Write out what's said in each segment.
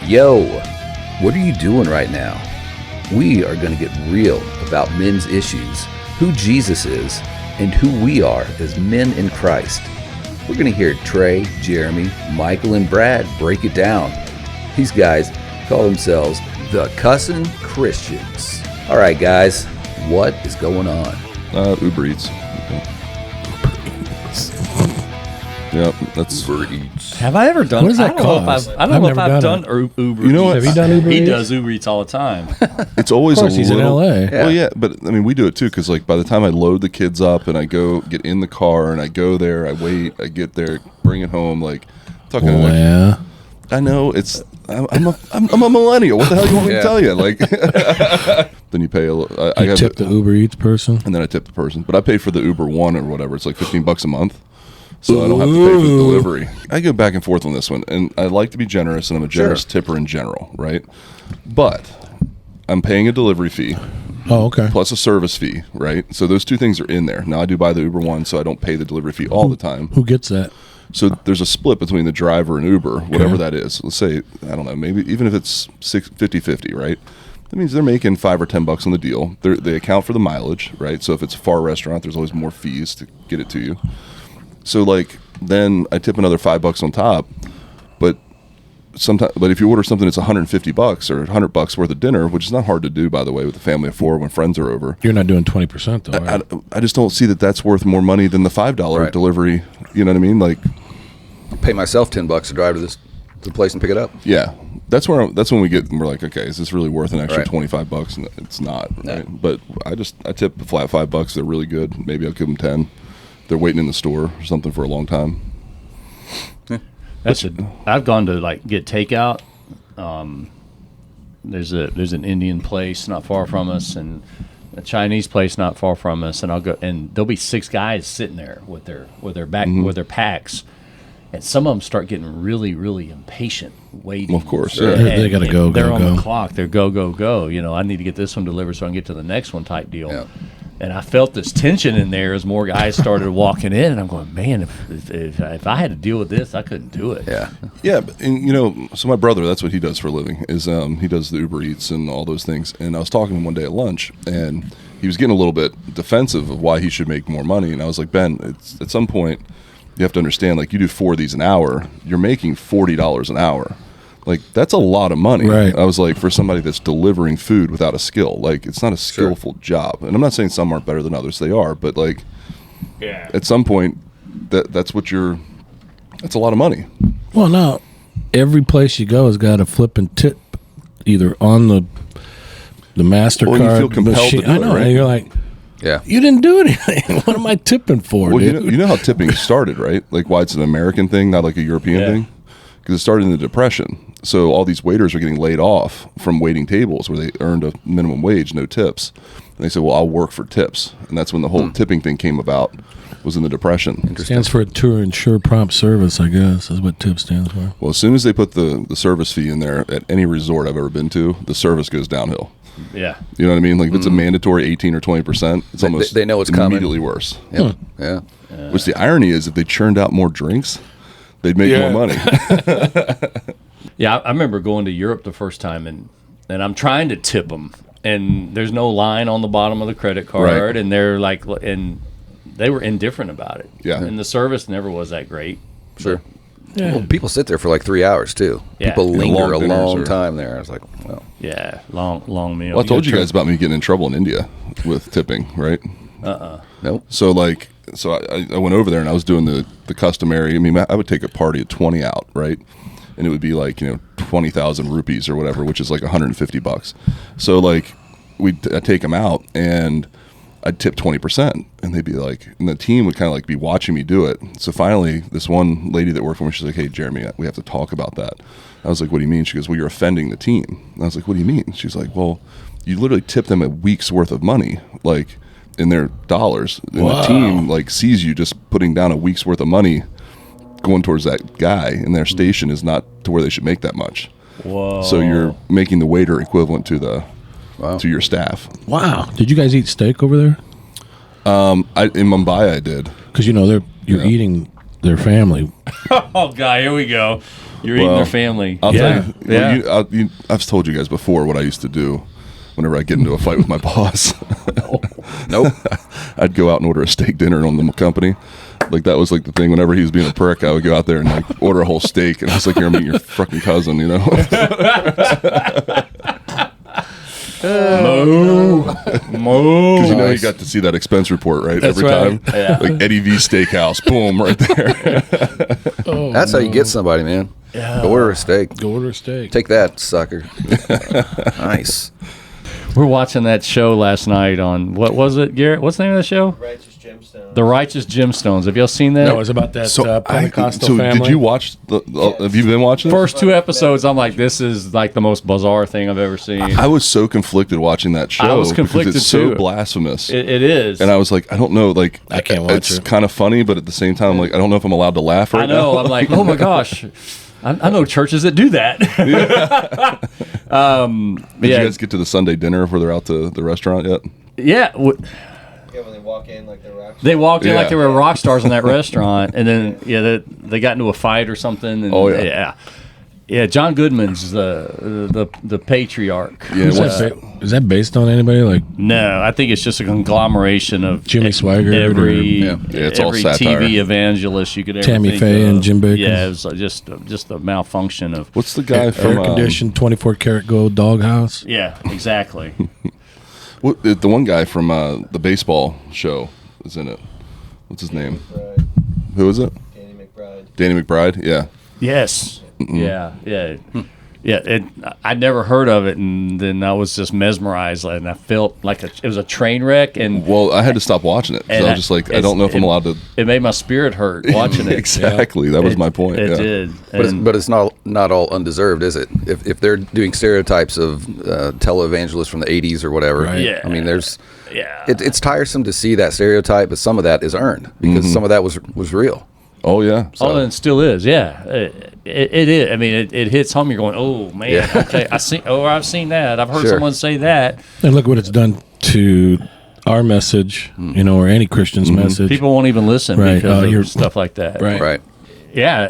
Yo, what are you doing right now? We are going to get real about men's issues, who Jesus is, and who we are as men in Christ. We're going to hear Trey, Jeremy, Michael, and Brad break it down. These guys call themselves the Cussin Christians. All right, guys, what is going on? Uber Eats. Yep, that's Uber Eats. Have I ever done? What does that cost? I don't know if I've done Uber. You know what? Have you done Uber He Eats? does Uber Eats all the time. It's always Of course, a he's in little. LA. Yeah. Well, yeah, but I mean, we do it too because like by the time I load the kids up and I go get in the car and I go there, I wait, I get there, bring it home. Like talking Oh, like yeah. I know it's. I'm a millennial. What the hell you want me to tell you? Like, then you pay I You tip the Uber Eats person? and then I tip the person, but I pay for the Uber One or whatever. It's like $15 a month. So I don't have to pay for the delivery. I go back and forth on this one, and I like to be generous, and I'm a generous tipper in general, right? But I'm paying a delivery fee Oh, okay. plus a service fee, right? So those two things are in there. Now I do buy the Uber One, so I don't pay the delivery fee all the time. Who gets that? So there's a split between the driver and Uber, whatever that is. Let's say, I don't know, maybe even if it's 50-50, right? That means they're making $5 or $10 on the deal. They account for the mileage, right? So if it's a far restaurant, there's always more fees to get it to you. So like then I tip another $5 on top, but if you order something that's $150 or $100 worth of dinner, which is not hard to do by the way with a family of four when friends are over. You're not doing 20% though, right? I just don't see that that's worth more money than the $5 Right. delivery. You know what I mean? Like, Pay myself $10 to drive to the place and pick it up. yeah, that's when we're like, okay, is this really worth an extra Right. $25? And it's not. No. Right? But I tip a flat $5. They're really good. Maybe I'll give them 10. They're waiting in the store or something for a long time. I've gone to like get takeout. There's an Indian place not far from us, and a Chinese place not far from us, and I'll go, and there'll be 6 guys sitting there with their packs, and some of them start getting really, really impatient waiting. Well, of course, And- yeah. They gotta and go, They're go, on go. the clock. They're go. You know, I need to get this one delivered so I can get to the next one type deal. Yeah. And I felt this tension in there as more guys started walking in, and I'm going, man, if I had to deal with this, I couldn't do it. Yeah. Yeah, and so my brother, that's what he does for a living, is he does the Uber Eats and all those things. And I was talking to him one day at lunch, and he was getting a little bit defensive of why he should make more money. And I was like, Ben, it's, at some point, you have to understand, like, you do 4 of these an hour, you're making $40 an hour. Like, that's a lot of money. Right. I was like, for somebody that's delivering food without a skill, like, it's not a skillful job. And I'm not saying some aren't better than others, they are, but like, Yeah. at some point, that's a lot of money. Well, now, every place you go has got a flip and tip either on the MasterCard. Well, you feel compelled machine. to do I know, it, right? and you're like, Yeah. you didn't do anything. What am I tipping for, Well, dude? you know how tipping started, right? Like why it's an American thing, not like a European Yeah. thing? Because it started in the Depression. So all these waiters are getting laid off from waiting tables where they earned a minimum wage, no tips. And they said, well, I'll work for tips. And that's when the whole tipping thing came about, was in the Depression. Stands for to ensure prompt service, I guess, is what TIP stands for. Well, as soon as they put the service fee in there at any resort I've ever been to, the service goes downhill. Yeah. You know what I mean? Like if it's a mandatory 18 or 20%, it's almost they know it's coming. immediately worse. Yep. Yeah. Which the irony is, if they churned out more drinks, they'd make more money. Yeah, I remember going to Europe the first time, and I'm trying to tip them, and there's no line on the bottom of the credit card, Right. and they're like, and they were indifferent about it. Yeah. And the service never was that great. Sure. Yeah. Well, people sit there for like 3 hours too. Yeah. People Yeah, linger long a dinners long or- time there. I was like, well, Yeah, long meal. Well, I told you guys about me getting in trouble in India with tipping, right? nope. So I went over there and I was doing the customary. I mean, I would take a party of 20 out, right? And it would be like 20,000 rupees or whatever, which is like $150. So like I'd take them out and I'd tip 20%, and they'd be like, and the team would kind of like be watching me do it. So finally, this one lady that worked for me, she's like, "Hey, Jeremy, we have to talk about that." I was like, "What do you mean?" She goes, "Well, you're offending the team." And I was like, "What do you mean?" She's like, "Well, you literally tip them a week's worth of money, like in their dollars, and the team like sees you just putting down a week's worth of money going towards that guy, and their station is not to where they should make that much. Whoa. So you're making the waiter equivalent to the Wow. to your staff." Wow. Did you guys eat steak over there? In Mumbai, I did. Because, you're Yeah. eating their family. Oh, God, here we go. You're eating their family. I'll Yeah. tell you. I've told you guys before what I used to do whenever I get into a fight with my boss. Nope. I'd go out and order a steak dinner on the company. Like that was like the thing. Whenever he was being a prick, I would go out there and like order a whole steak, and I was like, "You're meeting your fucking cousin," you know. Moo. Because you know you got to see that expense report, right? That's Every right. time, Yeah. like Eddie V Steakhouse, boom, right there. That's how you get somebody, man. Go order a steak. Go order a steak. Take that, sucker. Nice. We're watching that show last night on, what was it, Garrett? What's the name of the show? Righteous Gemstones. The Righteous Gemstones. Have y'all seen that? No, it was about that Pentecostal family. did you watch have you been watching it? First 2 episodes, I'm like, this is like the most bizarre thing I've ever seen. I was so conflicted watching that show. I was conflicted because it's so too. blasphemous. It is. And I was like, I don't know, like I can't watch it's it. kind of funny, but at the same time, like I don't know if I'm allowed to laugh right I know. now. I'm like, oh my gosh. I know churches that do that. Did you guys get to the Sunday dinner where they're out to the restaurant yet? Yeah. Yeah, when they walk in like they're rock They walked in Yeah. like they were rock stars in that restaurant, and then they got into a fight or something. And, Oh, yeah. yeah. John Goodman's the patriarch. Yeah, Is what's- is that based on anybody? Like, No, I think it's just a conglomeration of Jimmy Swaggart every Yeah. Yeah, it's all every satire. TV evangelist you could ever Tammy think Faye of. and Jim Bacon. Yeah, it was just a malfunction of. What's the guy from air conditioned 24 karat gold doghouse? Yeah, exactly. the one guy from the baseball show is in it? What's his name? McBride. Who is it? Danny McBride. Danny McBride. Yeah. Yes. Yeah. Yeah. I'd never heard of it, and then I was just mesmerized, and I felt like it was a train wreck, and Well, I had to stop watching it. 'Cause I was just like, I don't know if I'm allowed to. It made my spirit hurt watching it. Exactly. That was my point. It yeah. did. But it's not all undeserved, is it? If they're doing stereotypes of televangelists from the 80s or whatever, Right. Yeah. I mean, there's Yeah. it's tiresome to see that stereotype, but some of that is earned because some of that was real. Oh yeah. Oh, and it still is. Yeah, it is. I mean, it hits home. You're going, oh man. Yeah. Okay, I've seen that. I've heard Sure. someone say that. And look what it's done to our message, or any Christian's message. People won't even listen Right. because You're- of stuff like that. Right. Right. Yeah,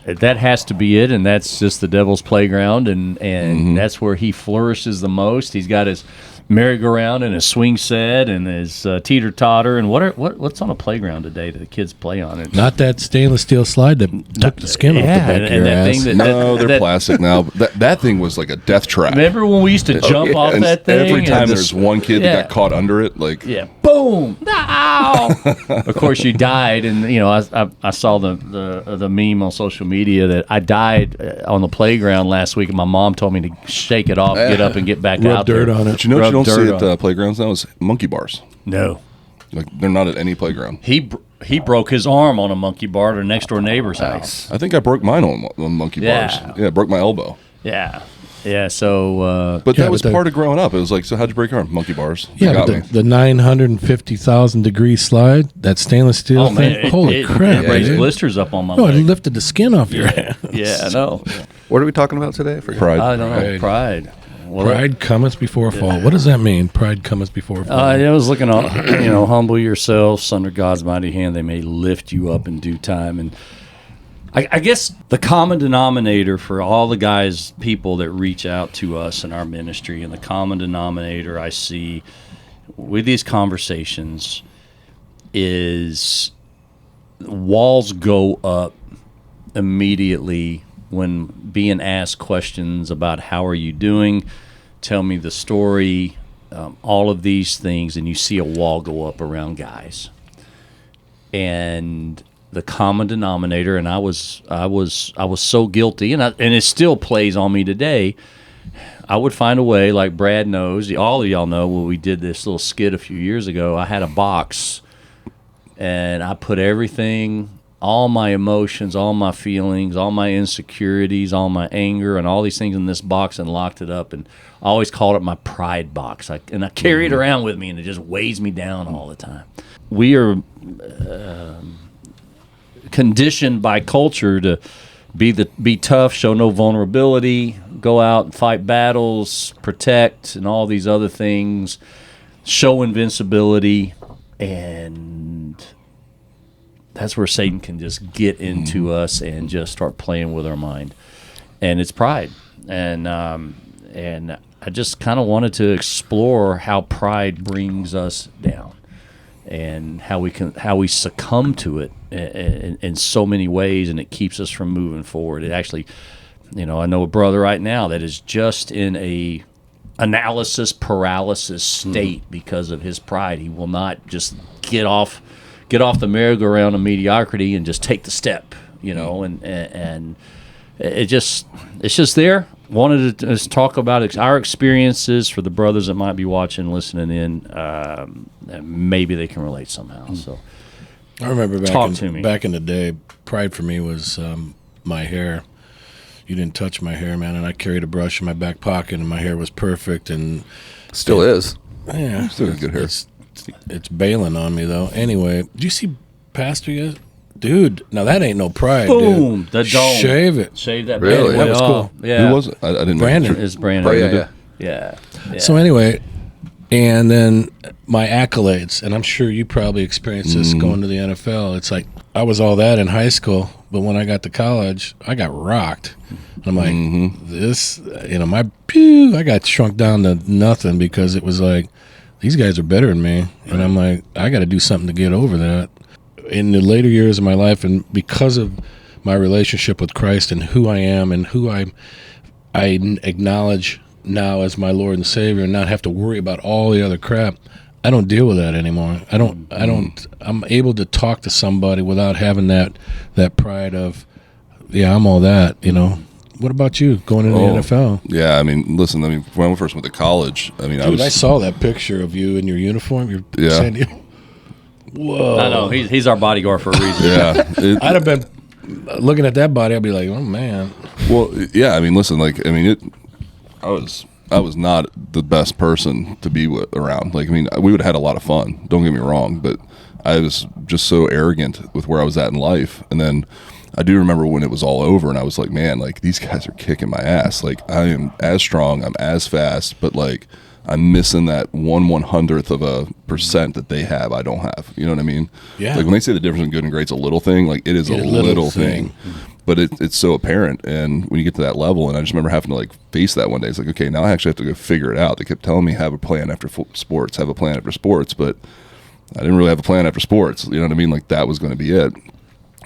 that has to be it, and that's just the devil's playground, and that's where he flourishes the most. He's got his merry-go-round and his swing set and his teeter-totter, and what's on a playground today that the kids play on? It's, Not that stainless steel slide that took the skin off the back of your that ass. thing that, No, they're that- plastic now. That thing was like a death trap. Remember when we used to jump yeah. off And that thing? every and time the- there's one kid yeah. that got caught under it, like Yeah, boom! No! Of course, you died, and I saw the meme on social media that I died on the playground last week, and my mom told me to shake it off, get up, and get back Rub out dirt there. on it. But you know what you Rub don't see dirt at on playgrounds now is monkey bars. No, Like they're not at any playground. he broke his arm on a monkey bar at a next door neighbor's house. I think I broke mine on monkey Yeah. bars. Yeah, I broke my elbow. Yeah, yeah. So But Yeah, that was but the- part of growing up. It was like, so how'd you break your arm? Monkey bars. Yeah, Got but me. the 950,000 degree slide, that stainless steel oh thing. man, Holy it crap! raised dude. blisters up on my No, it leg. lifted the skin off your hand. Yeah, I know. What are we talking about today? I forgot. Pride. I don't know. Pride. Pride. Well, Pride cometh before a fall. What does that mean? Pride cometh before a fall. I was looking on, humble yourselves under God's mighty hand. They may lift you up in due time. And I guess the common denominator for all the guys, people that reach out to us in our ministry, and the common denominator I see with these conversations is walls go up immediately when being asked questions about how are you doing, tell me the story, all of these things, and you see a wall go up around guys. And the common denominator, and I was so guilty, and it still plays on me today. I would find a way, like Brad knows, all of y'all know, when we did this little skit a few years ago, I had a box, and I put everything, all my emotions, all my feelings, all my insecurities, all my anger, and all these things in this box, and locked it up. And I always called it my pride box. I carry it around with me, and it just weighs me down all the time. We are conditioned by culture to be tough, show no vulnerability, go out and fight battles, protect, and all these other things, show invincibility. And that's where Satan can just get into us and just start playing with our mind, and it's pride, and I just kind of wanted to explore how pride brings us down, and how we succumb to it in so many ways, and it keeps us from moving forward. It actually, I know a brother right now that is just in a analysis paralysis state because of his pride. He will not just get off the merry-go-round of mediocrity and just take the step, and it's just there. Wanted to just talk about our experiences for the brothers that might be watching, listening in, and maybe they can relate somehow. So I remember me. back in the day, pride for me was my hair. You didn't touch my hair, man, and I carried a brush in my back pocket, and my hair was perfect, and Still is. yeah, Still got good hair. It's bailing on me though. Anyway, do you see Pastor yet? Dude, now that ain't no pride, Boom, dude. the dome. Shave it. Shave that Really? bad That boy was off. cool. Yeah. Who was it? I didn't Brandon. know. It's Brandon. Oh, yeah. Yeah. So anyway, and then my accolades, and I'm sure you probably experienced this going to the NFL. It's like I was all that in high school, but when I got to college, I got rocked. I'm like, this, I got shrunk down to nothing because it was like, these guys are better than me. And I'm like, I got to do something to get over that. In the later years of my life, and because of my relationship with Christ and who I am and who I acknowledge now as my Lord and Savior, and not have to worry about all the other crap, I don't deal with that anymore. I'm able to talk to somebody without having that pride of, yeah, I'm all that, What about you going into the NFL? Yeah, listen, when I first went to college, I saw that picture of you in your uniform. Yeah. Whoa. I know he's our bodyguard for a reason. Yeah. I'd have been looking at that body. I'd be like, oh man. Well, yeah, listen, I was not the best person to be around. We would have had a lot of fun. Don't get me wrong, but I was just so arrogant with where I was at in life. And then I do remember when it was all over, and I was like, man, these guys are kicking my ass. I am as strong, I'm as fast, but I'm missing that 1/100th of a percent that they have. I don't have. You know what I mean? Yeah. When they say the difference in good and great's a little thing, it is a little thing. But it's so apparent, and when you get to that level, and I just remember having to face that one day. It's like, okay, now I actually have to go figure it out. They kept telling me have a plan after sports, have a plan after sports, but I didn't really have a plan after sports. You know what I mean? That was going to be it.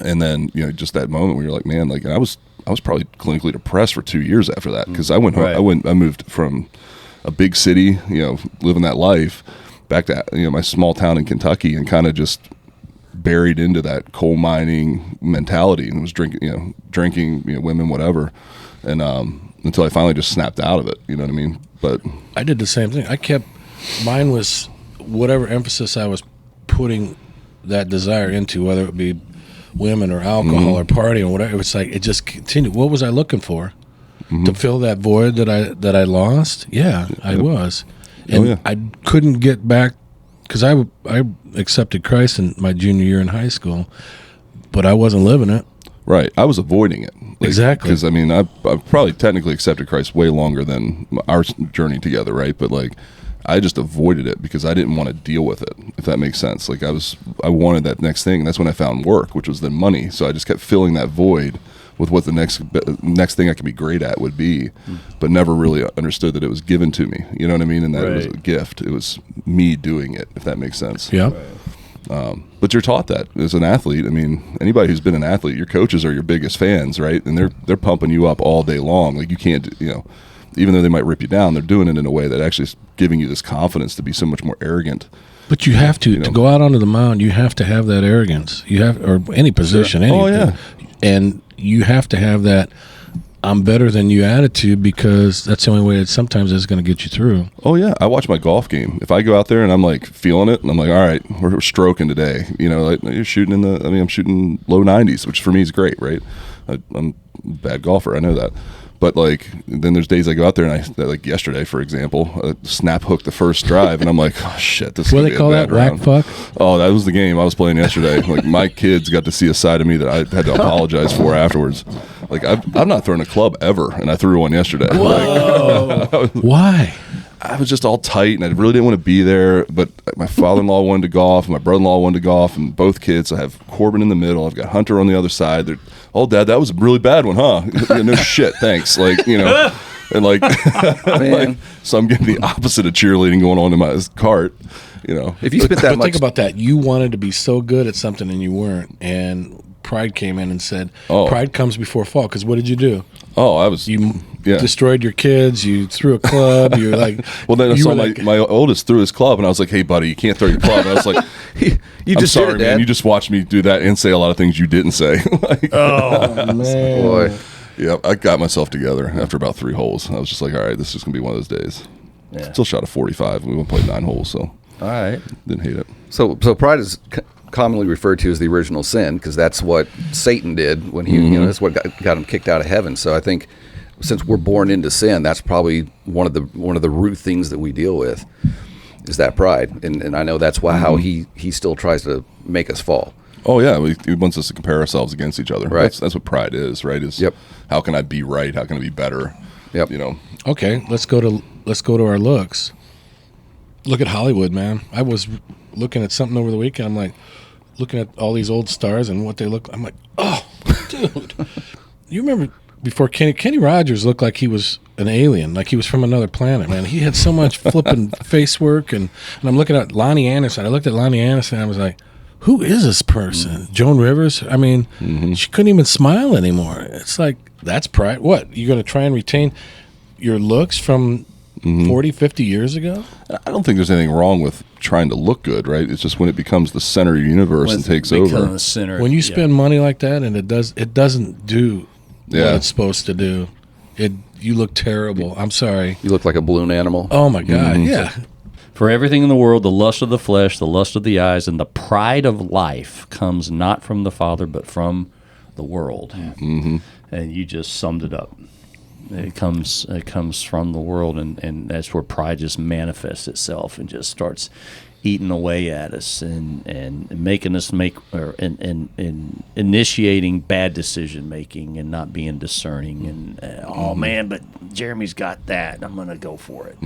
And then just that moment where you're like, man, and I was probably clinically depressed for 2 years after that, because I went home, I moved from a big city, living that life, back to my small town in Kentucky, and kind of just buried into that coal mining mentality, and was drinking, women, whatever, and until I finally just snapped out of it. You know what I mean? But I did the same thing. Mine was whatever emphasis I was putting that desire into, whether it be women or alcohol or party or whatever. It's like it just continued. What was I looking for? To fill that void that I lost? Yeah, I was, and I couldn't get back, because I accepted Christ in my junior year in high school, but I wasn't living it. Right, I was avoiding it. Exactly. Because I've probably technically accepted Christ way longer than our journey together, right? But I just avoided it because I didn't want to deal with it, if that makes sense. I wanted that next thing, and that's when I found work, which was then money. So I just kept filling that void with what the next thing I could be great at would be, but never really understood that it was given to me. You know what I mean? And that it was a gift. It was me doing it, if that makes sense. Yeah. But you're taught that as an athlete. Anybody who's been an athlete, your coaches are your biggest fans, right? And they're pumping you up all day long. You can't, even though they might rip you down, they're doing it in a way that actually is giving you this confidence to be so much more arrogant. But you have to go out onto the mound. You have to have that arrogance. You have, or any position, and you have to have that I'm better than you attitude, because that's the only way that sometimes it's going to get you through. Oh yeah, I watch my golf game. If I go out there and I'm feeling it, and I'm like, all right, we're stroking today. You're shooting I'm shooting low 90s, which for me is great, right? I'm a bad golfer, I know that. But then there's days I go out there and yesterday, for example, snap hook the first drive, and I'm like, oh shit, this is What gonna do they be a call bad that? Whack round. fuck? Oh, that was the game I was playing yesterday. My kids got to see a side of me that I had to apologize for afterwards. I'm not throwing a club ever, and I threw one yesterday. Whoa. Why? I was just all tight, and I really didn't want to be there. But my father-in-law wanted to golf, and my brother-in-law wanted to golf, and both kids. I have Corbin in the middle. I've got Hunter on the other side. They're, "Oh, Dad, that was a really bad one, huh?" Yeah, no shit, thanks. Like, you know, and like, like, so I'm getting the opposite of cheerleading going on in my cart. You know, If you spent that But much, think about that. You wanted to be so good at something and you weren't. And pride came in and said, pride comes before fall. Because what did you do? oh, I was You destroyed your kids. You threw a club. You're like, Well, then I you saw were my, like- my oldest threw his club, and I was like, "Hey, buddy, you can't throw your club." And I was like, you "I'm just sorry, did it, man. Dad. You just watched me do that and say a lot of things you didn't say." Like, oh, man. Boy. yeah, I got myself together after about 3 holes. I was just like, "All right, this is gonna be one of those days." Yeah. Still shot a 45. We went played 9 holes, so All right. didn't hate it. So pride is commonly referred to as the original sin because that's what Satan did when he, you know, that's what got him kicked out of heaven. So I think since we're born into sin, that's probably one of the root things that we deal with is that pride, and I know that's why how he still tries to make us fall. Oh yeah, he wants us to compare ourselves against each other. Right. That's what pride is, right? Is Yep. how can I be right? How can I be better? Yep. You know. Okay, let's go to our looks. Look at Hollywood, man. I was looking at something over the weekend. I'm like, looking at all these old stars and what they look. I'm like, oh, dude. You remember before Kenny Rogers looked like he was an alien, like he was from another planet, man. He had so much flipping face work, and I'm looking at Lonnie Anderson. I looked at Lonnie Anderson and I was like, who is this person? Joan Rivers? I mean, she couldn't even smile anymore. It's like, that's pride. What? You're going to try and retain your looks from 40, 50 years ago? I don't think there's anything wrong with trying to look good, right? It's just when it becomes the center of your universe and takes over. The center. When you spend money like that and it doesn't do what Yeah. it's supposed to do, you look terrible. I'm sorry. You look like a balloon animal. Oh my God. Yeah. For everything in the world, the lust of the flesh, the lust of the eyes, and the pride of life comes not from the Father, but from the world. Mm-hmm. And you just summed it up. It comes from the world, and that's where pride just manifests itself and just starts eating away at us and making us and initiating bad decision making and not being discerning and oh man, but Jeremy's got that, I'm gonna go for it.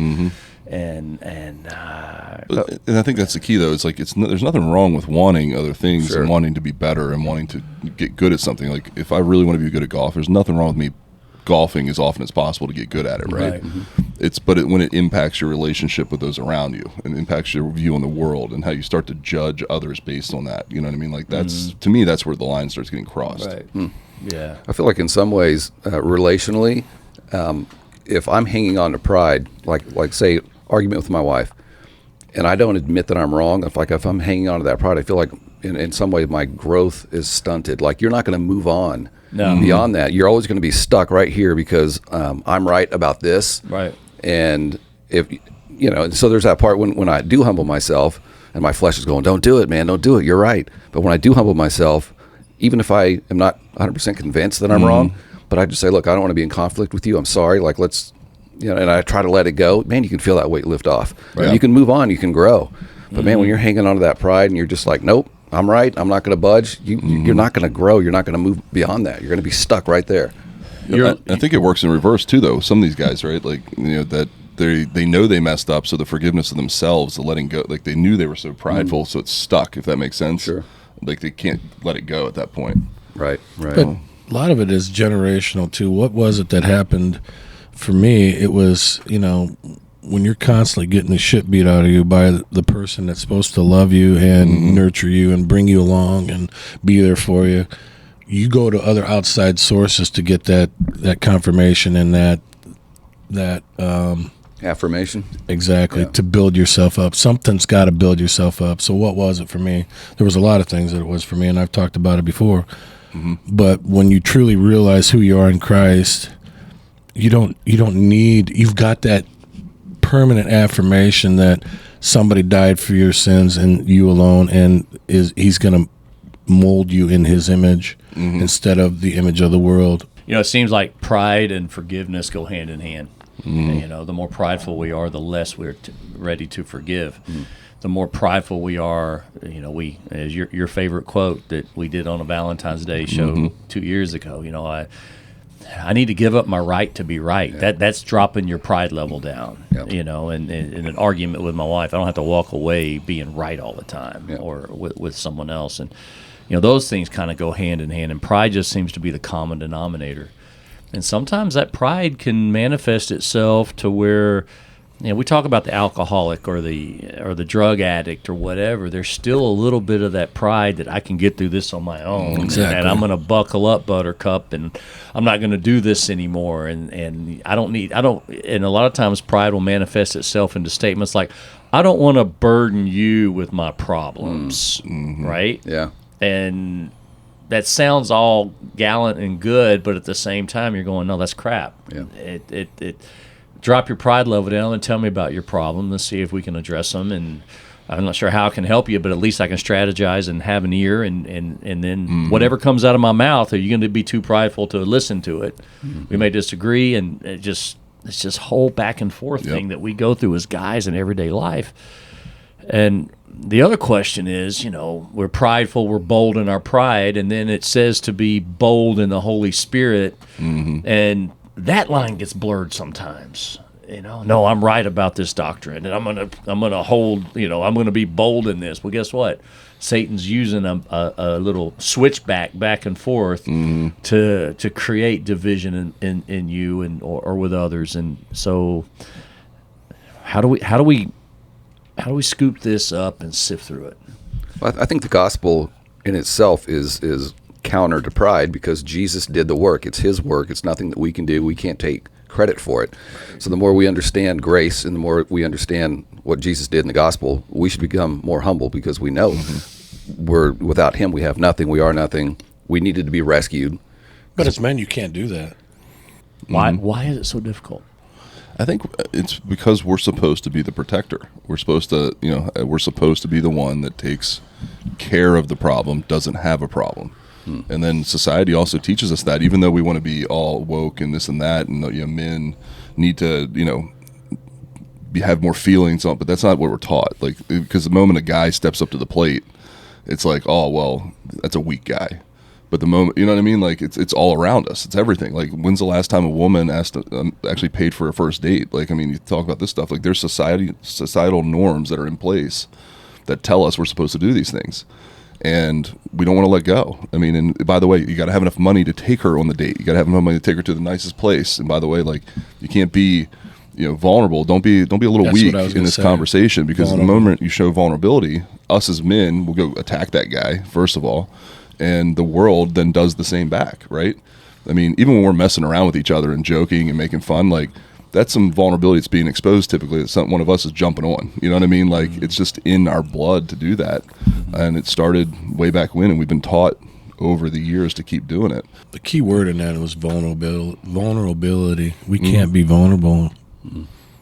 And I think that's the key, though. It's like there's nothing wrong with wanting other things Sure. and wanting to be better and wanting to get good at something. Like if I really want to be good at golf, there's nothing wrong with me golfing as often as possible to get good at it, right? Right. When it impacts your relationship with those around you and impacts your view on the world and how you start to judge others based on that. You know what I mean? Like that's to me, that's where the line starts getting crossed. right. Yeah. I feel like in some ways, relationally, if I'm hanging on to pride, like say argument with my wife, and I don't admit that I'm wrong, if I'm hanging on to that pride, I feel like in some way my growth is stunted. Like you're not going to move on beyond that. You're always going to be stuck right here because I'm right about this. Right. And if you know, so there's that part when I do humble myself, and my flesh is going, "Don't do it, man, don't do it. You're right." But when I do humble myself, even if I am not 100% convinced that I'm wrong, but I just say, "Look, I don't want to be in conflict with you. I'm sorry. Like let's." You know, and I try to let it go. Man, you can feel that weight lift off. Right. And you can move on. You can grow. But man, when you're hanging on to that pride and you're just like, nope, I'm right. I'm not going to budge. You're not going to grow. You're not going to move beyond that. You're going to be stuck right there. I think it works in reverse too, though. Some of these guys, right? Like that they know they messed up, so the forgiveness of themselves, the letting go, like they knew they were so prideful, so it's stuck. If that makes sense. Sure. Like they can't let it go at that point. Right. Right. But a lot of it is generational too. What was it that happened? For me, it was, when you're constantly getting the shit beat out of you by the person that's supposed to love you and nurture you and bring you along and be there for you, you go to other outside sources to get that confirmation and that Affirmation. exactly to build yourself up. Something's got to build yourself up. So what was it for me? There was a lot of things that it was for me, and I've talked about it before. But when you truly realize who you are in Christ, you've got that permanent affirmation that somebody died for your sins and you alone, and he's going to mold you in his image instead of the image of the world. It seems like pride and forgiveness go hand in hand. And, the more prideful we are, the less we're ready to forgive. The more prideful we are, we, as your favorite quote that we did on a Valentine's Day show 2 years ago, I need to give up my right to be right. That's dropping your pride level down. Yep. You know, and in an argument with my wife, I don't have to walk away being right all the time, Yep. or with someone else. And you know, those things kind of go hand in hand. And pride just seems to be the common denominator. And sometimes that pride can manifest itself to where, you know, we talk about the alcoholic or the drug addict or whatever. There's still a little bit of that pride that I can get through this on my own, Exactly. and I'm going to buckle up, Buttercup, and I'm not going to do this anymore. And And a lot of times pride will manifest itself into statements like, "I don't want to burden you with my problems," right? Yeah. And that sounds all gallant and good, but at the same time, you're going, "No, that's crap." Yeah. It drop your pride level down and tell me about your problem. Let's see if we can address them. And I'm not sure how I can help you, but at least I can strategize and have an ear. And then whatever comes out of my mouth, are you going to be too prideful to listen to it? We may disagree, and it's just whole back and forth thing that we go through as guys in everyday life. And the other question is, you know, we're prideful, we're bold in our pride, and then it says to be bold in the Holy Spirit, and that line gets blurred sometimes. You know, no, I'm right about this doctrine, and I'm gonna hold. You know, I'm gonna be bold in this. Well, guess what? Satan's using a little switchback back and forth to create division in you and or with others. And so, how do we scoop this up and sift through it? Well, I think the gospel in itself is counter to pride, because Jesus did the work. It's his work. It's nothing that we can do. We can't take credit for it. So the more we understand grace and the more we understand what Jesus did in the gospel, we should become more humble, because we know we're without him, we have nothing. We are nothing. We needed to be rescued. But as men, you can't do that. Why is it so difficult? I think it's because we're supposed to be the protector. We're supposed to, we're supposed to be the one that takes care of the problem, doesn't have a problem. And then society also teaches us that, even though we want to be all woke and this and that, and men need to, have more feelings on, but that's not what we're taught. Like, because the moment a guy steps up to the plate, it's like, oh, well, that's a weak guy. But the moment, you know what I mean? Like, it's all around us. It's everything. Like, when's the last time a woman actually paid for a first date? Like, I mean, you talk about this stuff. Like, there's societal norms that are in place that tell us we're supposed to do these things. And we don't want to let go. I mean, and by the way, you got to have enough money to take her on the date. You got to have enough money to take her to the nicest place. And by the way, like, you can't be, vulnerable. Don't be a little That's weak what I was in gonna this say. conversation, because Vulnerable. the moment you show vulnerability, us as men will go attack that guy, first of all, and the world then does the same back, right? I mean, even when we're messing around with each other and joking and making fun, like, that's some vulnerability that's being exposed typically that one of us is jumping on. You know what I mean? Like, it's just in our blood to do that. And it started way back when, and we've been taught over the years to keep doing it. The key word in that was vulnerability. We can't be vulnerable.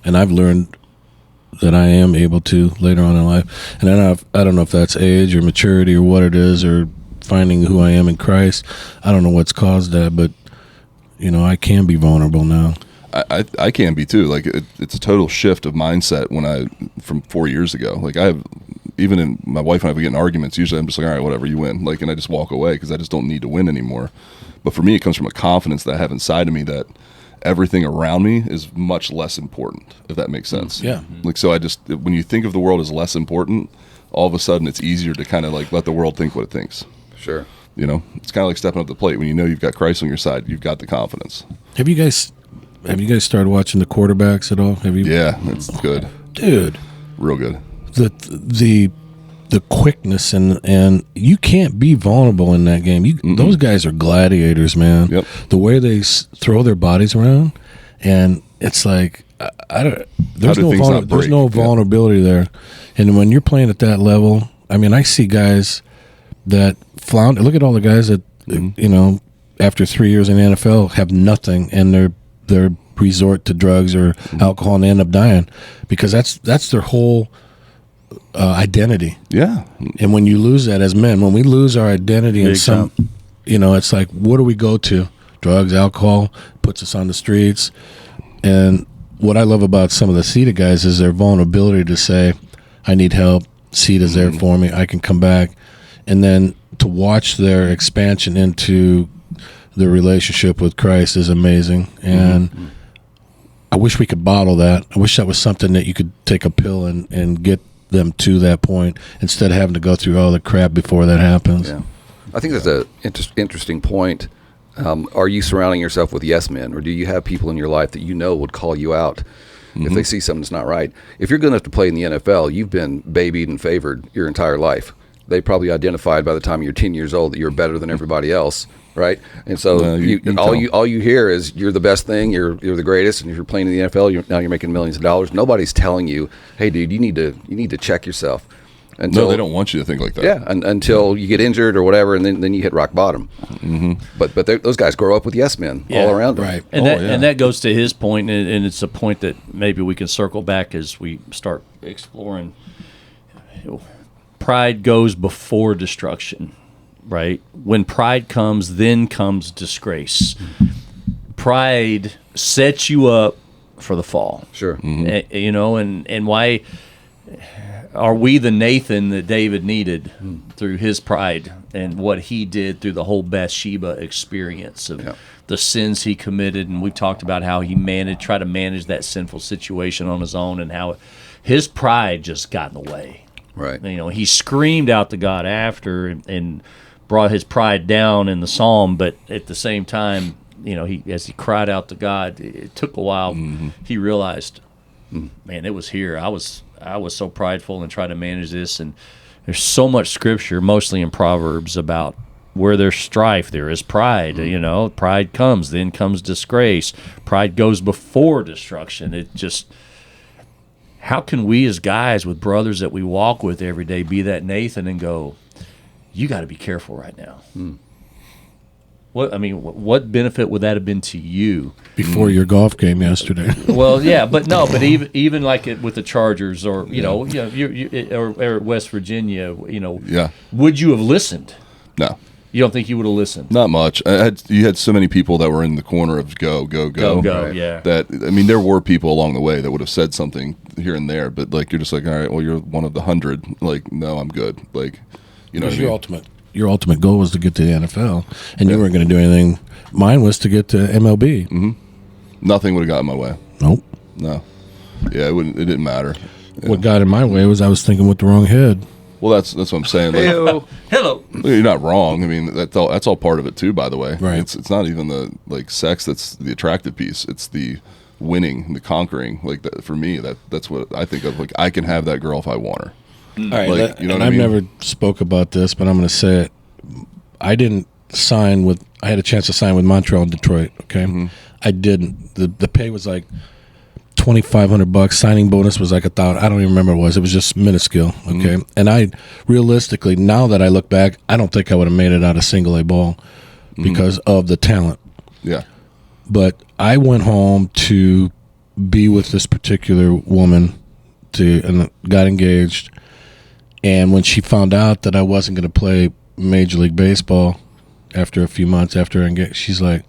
And I've learned that I am able to later on in life. And then I don't know if that's age or maturity or what it is, or finding who I am in Christ. I don't know what's caused that, but, I can be vulnerable now. I can be too. Like, it's a total shift of mindset from 4 years ago. Like, even in my wife and I, we get in arguments. Usually I'm just like, all right, whatever, you win. Like, and I just walk away because I just don't need to win anymore. But for me, it comes from a confidence that I have inside of me that everything around me is much less important, if that makes sense. Yeah. Like, so when you think of the world as less important, all of a sudden it's easier to kind of like let the world think what it thinks. Sure. It's kind of like stepping up to the plate. When you know you've got Christ on your side, you've got the confidence. Have you guys started watching the quarterbacks at all? Have you? Yeah, it's good. Dude, Real good. the quickness and you can't be vulnerable in that game. Those guys are gladiators, man. Yep. The way they throw their bodies around, and it's like there's do things not break? no vulnerability there. And when you're playing at that level, I mean, I see guys that flounder. Look at all the guys that after 3 years in the NFL have nothing, and they're resort to drugs or alcohol and they end up dying, because that's their whole identity. Yeah. And when you lose that as men, when we lose our identity in Big some, it's like, what do we go to? Drugs, alcohol, puts us on the streets. And what I love about some of the CETA guys is their vulnerability to say, I need help. CETA's there for me. I can come back. And then to watch their expansion into the relationship with Christ is amazing, and I wish we could bottle that. I wish that was something that you could take a pill and get them to that point instead of having to go through all the crap before that happens. Yeah. I think that's a interesting point. Are you surrounding yourself with yes men, or do you have people in your life that you know would call you out if they see something that's not right? If you're good enough to play in the NFL, you've been babied and favored your entire life. They probably identified by the time you're 10 years old that you're better than everybody else, right? And so all you hear is you're the best thing, you're the greatest, and if you're playing in the NFL, now you're making millions of dollars. Nobody's telling you, hey, dude, you need to check yourself. No, they don't want you to think like that. Yeah, until you get injured or whatever, and then you hit rock bottom. But those guys grow up with yes men all around them. Right. And that goes to his point, and it's a point that maybe we can circle back as we start exploring. Pride goes before destruction, right? When pride comes, then comes disgrace. Pride sets you up for the fall. Sure. You know, and why are we the Nathan that David needed through his pride and what he did through the whole Bathsheba experience of the sins he committed? And we've talked about how he tried to manage that sinful situation on his own, and how his pride just got in the way. Right. You know, he screamed out to God after and brought his pride down in the psalm, but at the same time, you know, as he cried out to God, it took a while. He realized, man, it was here. I was so prideful and tried to manage this. And there's so much scripture, mostly in Proverbs, about where there's strife, there is pride. You know, pride comes, then comes disgrace. Pride goes before destruction. It just, how can we as guys with brothers that we walk with every day be that Nathan and go, you got to be careful right now? What benefit would that have been to you Before your golf game yesterday. Well, yeah, but even like it with the Chargers, or or West Virginia, would you have listened? No. You don't think you would have listened? Not much. You had so many people that were in the corner of go. Right. Yeah. That, I mean, there were people along the way that would have said something here and there, but like, you're just like, all right, well, you're one of the 100. Like, no, I'm good. Like, you know what I mean? Your ultimate goal was to get to the NFL, and you weren't going to do anything. Mine was to get to MLB. Nothing would have gotten in my way. Nope. No. Yeah, it didn't matter. Yeah. What got in my way was I was thinking with the wrong head. Well, that's what I'm saying. Like, Hello. you're not wrong. I mean, that's all part of it too. By the way, Right. It's not even the sex that's the attractive piece. It's the winning, the conquering. Like that, for me, that's what I think of. Like, I can have that girl if I want her. All right, Like, you know what I I've mean? never spoke about this, but I'm going to say it. I didn't sign with. I had a chance to sign with Montreal and Detroit. Okay, I didn't. The pay was like $2,500. Signing bonus was like $1,000. I don't even remember what it was. It was just minuscule. Okay, and I realistically, now that I look back, I don't think I would have made it out of single A ball because of the talent. Yeah. But I went home to be with this particular woman and got engaged. And when she found out that I wasn't going to play Major League Baseball after a few months after engaged, she's like,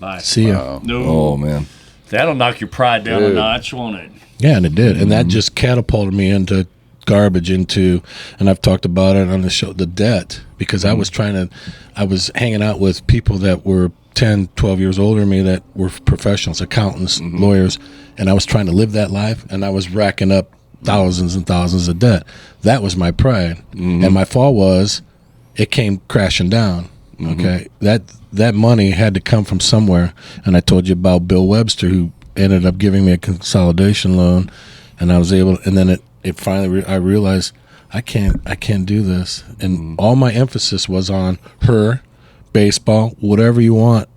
Bye. see ya. No. Oh man. That'll knock your pride down a notch, won't it? Yeah, and it did. And that just catapulted me into garbage, and I've talked about it on the show, the debt, because I was hanging out with people that were 10, 12 years older than me that were professionals, accountants, lawyers, and I was trying to live that life, and I was racking up thousands and thousands of debt. That was my pride. And my fall was, it came crashing down. Okay, that money had to come from somewhere, and I told you about Bill Webster, who ended up giving me a consolidation loan, and I was able. And then it finally I realized I can't do this, and all my emphasis was on her, baseball, whatever you want.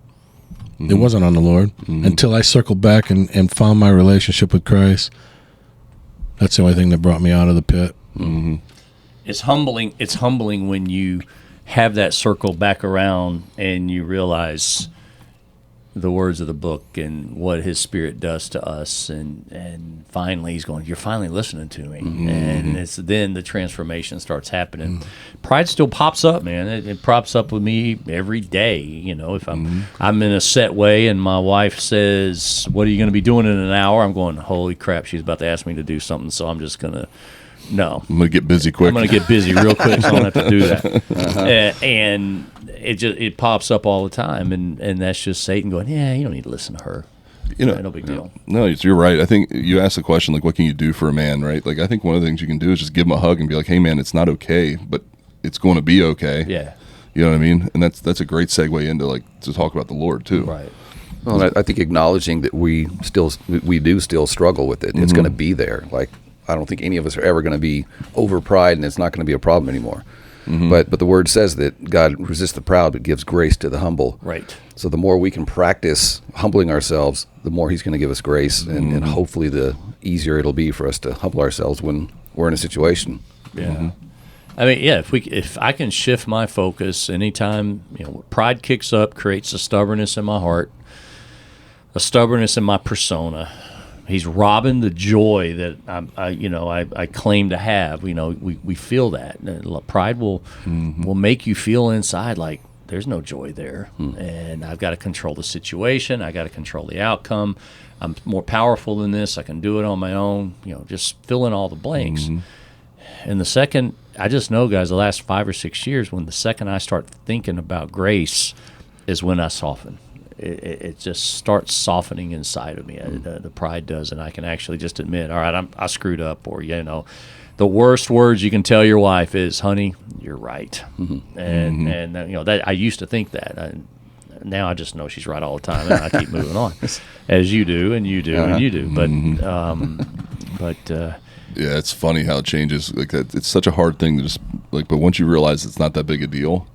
It wasn't on the Lord until I circled back and found my relationship with Christ. That's the only thing that brought me out of the pit. It's humbling. It's humbling when you have that circle back around and you realize the words of the book and what his Spirit does to us, and finally he's going, you're finally listening to me. And it's then the transformation starts happening. Pride still pops up, man. It pops up with me every day. You know, if I'm in a set way and my wife says, what are you going to be doing in an hour? I'm going, holy crap, she's about to ask me to do something, so I'm just going to No. I'm gonna get busy quick. I'm going to get busy real quick, so I don't have to do that. And it pops up all the time, and that's just Satan going, yeah, you don't need to listen to her. No big deal. No, you're right. I think you asked the question, like, what can you do for a man, right? Like, I think one of the things you can do is just give him a hug and be like, hey, man, it's not okay, but it's going to be okay. Yeah. You know what I mean? And that's a great segue into, like, to talk about the Lord, too. Right. Well, I think acknowledging that we do still struggle with it. It's going to be there. Like, I don't think any of us are ever going to be over pride, and it's not going to be a problem anymore. But the word says that God resists the proud but gives grace to the humble. Right. So the more we can practice humbling ourselves, the more he's going to give us grace, and hopefully the easier it'll be for us to humble ourselves when we're in a situation. Yeah. I mean, yeah, if I can shift my focus anytime, pride kicks up, creates a stubbornness in my heart, a stubbornness in my persona. He's robbing the joy that I claim to have. We feel that. Pride will make you feel inside like there's no joy there, and I've got to control the situation. I got to control the outcome. I'm more powerful than this. I can do it on my own. Just fill in all the blanks. And the second, I just know, guys, the last 5 or 6 years, when the second I start thinking about grace, is when I soften. It just starts softening inside of me. The pride does, and I can actually just admit, all right, I screwed up, or the worst words you can tell your wife is, "Honey, you're right." And that I used to think that. Now I just know she's right all the time, and I keep moving on, as you do, and you do, and you do. But yeah, it's funny how it changes. Like that, it's such a hard thing to just like. But once you realize it's not that big a deal,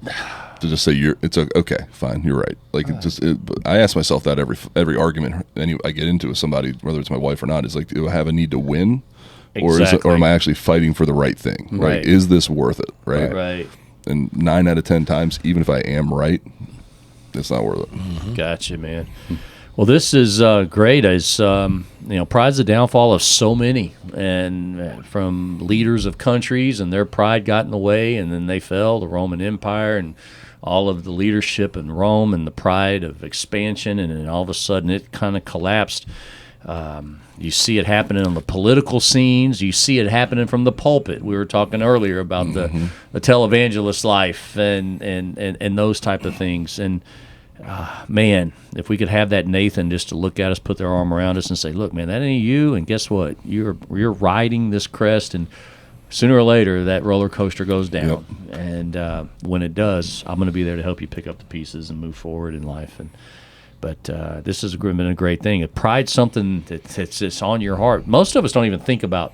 to just say it's okay, fine, you're right. Like I ask myself that every argument I get into with somebody, whether it's my wife or not, is like, do I have a need to win, or am I actually fighting for the right thing? Right? Is this worth it? Right. Right. And 9 out of 10 times, even if I am right, it's not worth it. Gotcha, man. Well, this is great. As pride's the downfall of so many, and from leaders of countries, and their pride got in the way, and then they fell. The Roman Empire and all of the leadership in Rome, and the pride of expansion, and then all of a sudden it kind of collapsed. You see it happening on the political scenes. You see it happening from the pulpit. We were talking earlier about the televangelist life and those type of things. And man, if we could have that Nathan just to look at us, put their arm around us, and say, "Look, man, that ain't you." And guess what? You're riding this crest, and sooner or later that roller coaster goes down. Yep. And when it does, I'm going to be there to help you pick up the pieces and move forward in life. But this has been a great thing. Pride's something that's just on your heart. Most of us don't even think about,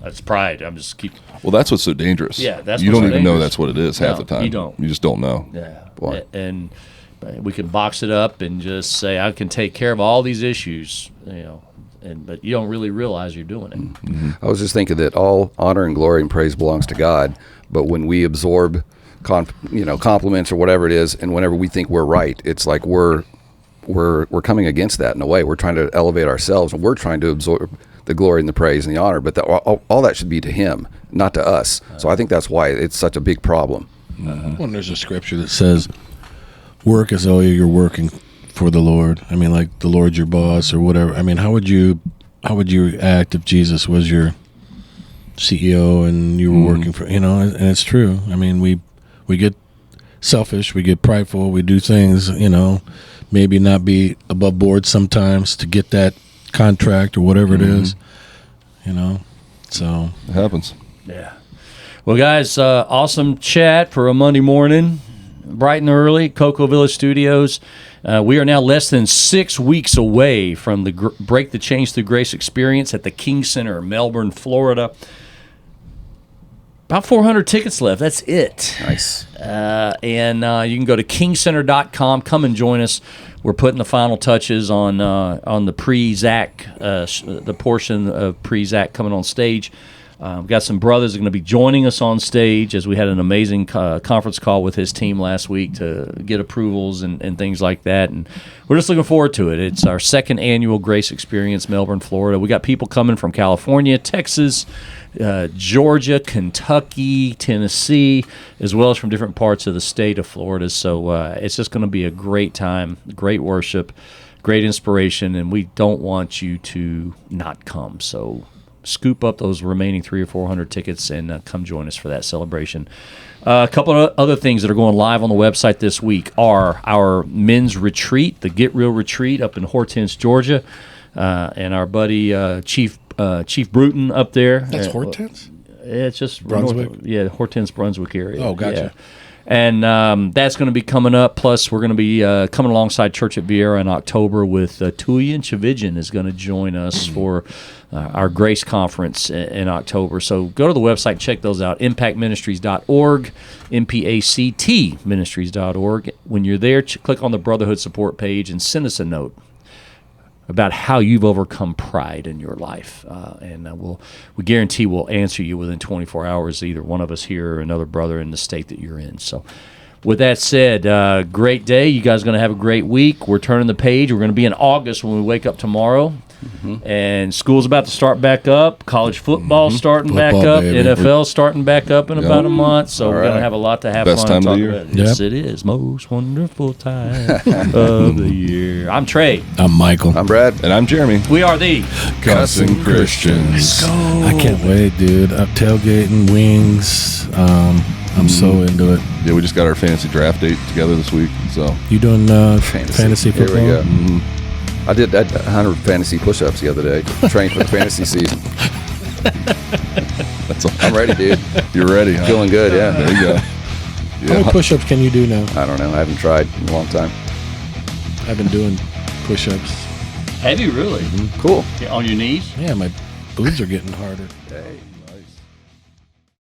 it's pride. I'm just keep. Well, that's what's so dangerous. Yeah, that's you what's don't so even dangerous. know that's what it is half the time. You don't. You just don't know. Yeah. Boy. And we can box it up and just say, I can take care of all these issues, but you don't really realize you're doing it. I was just thinking that all honor and glory and praise belongs to God, but when we absorb compliments or whatever it is, and whenever we think we're right, it's like we're coming against that in a way. We're trying to elevate ourselves, and we're trying to absorb the glory and the praise and the honor, but all that should be to Him, not to us. So I think that's why it's such a big problem. Well, there's a scripture that says, work as though you're working for the Lord. I mean, like the Lord's your boss or whatever. I mean, how would you act if Jesus was your CEO and you were working for, and it's true. I mean, we get selfish, we get prideful, we do things, maybe not be above board sometimes to get that contract or whatever it is, so. It happens. Yeah. Well, guys, awesome chat for a Monday morning. Bright and early, Cocoa Village Studios. We are now less than 6 weeks away from the Break the Chains Through Grace experience at the King Center, Melbourne, Florida. About 400 tickets left. That's it. Nice. And you can go to kingcenter.com. Come and join us. We're putting the final touches on the pre-Zach, the portion of pre-Zach coming on stage. We've got some brothers that are going to be joining us on stage, as we had an amazing conference call with his team last week to get approvals and things like that. And we're just looking forward to it. It's our second annual Grace Experience, Melbourne, Florida. We got people coming from California, Texas, Georgia, Kentucky, Tennessee, as well as from different parts of the state of Florida. So it's just going to be a great time, great worship, great inspiration, and we don't want you to not come. So scoop up those remaining 300 or 400 tickets and come join us for that celebration. A couple of other things that are going live on the website this week are our men's retreat, the Get Real Retreat up in Hortense, Georgia, and our buddy Chief Bruton up there. That's Hortense? It's just Brunswick? Hortense, Brunswick area. Oh, gotcha. Yeah. And that's going to be coming up. Plus, we're going to be coming alongside Church at Vieira in October with Tulian Chavijan is going to join us for our Grace Conference in October. So go to the website, check those out, impactministries.org, MPACT ministries.org. When you're there, click on the Brotherhood support page and send us a note about how you've overcome pride in your life. We guarantee we'll answer you within 24 hours, either one of us here or another brother in the state that you're in. So with that said, great day. You guys are going to have a great week. We're turning the page. We're going to be in August when we wake up tomorrow. And school's about to start back up. College football starting back Football, up. baby. NFL starting back up in about a month. So we're going to have a lot to have Best fun time of and the talk year. about. Yes, it is. Most wonderful time of the year. I'm Trey. I'm Michael. I'm Brad. And I'm Jeremy. We are the Cussin Christians. I can't wait, dude. I'm tailgating, wings. I'm so into it. Yeah, we just got our fantasy draft date together this week. So You doing fantasy Here football? we go. I did 100 fantasy push-ups the other day, training for the fantasy season. that's all. I'm ready, dude. You're ready, huh? Feeling good, yeah. There you go. How many push-ups can you do now? I don't know. I haven't tried in a long time. I've been doing push-ups. Have you really? Cool. On your knees? Yeah, my boobs are getting harder. Hey.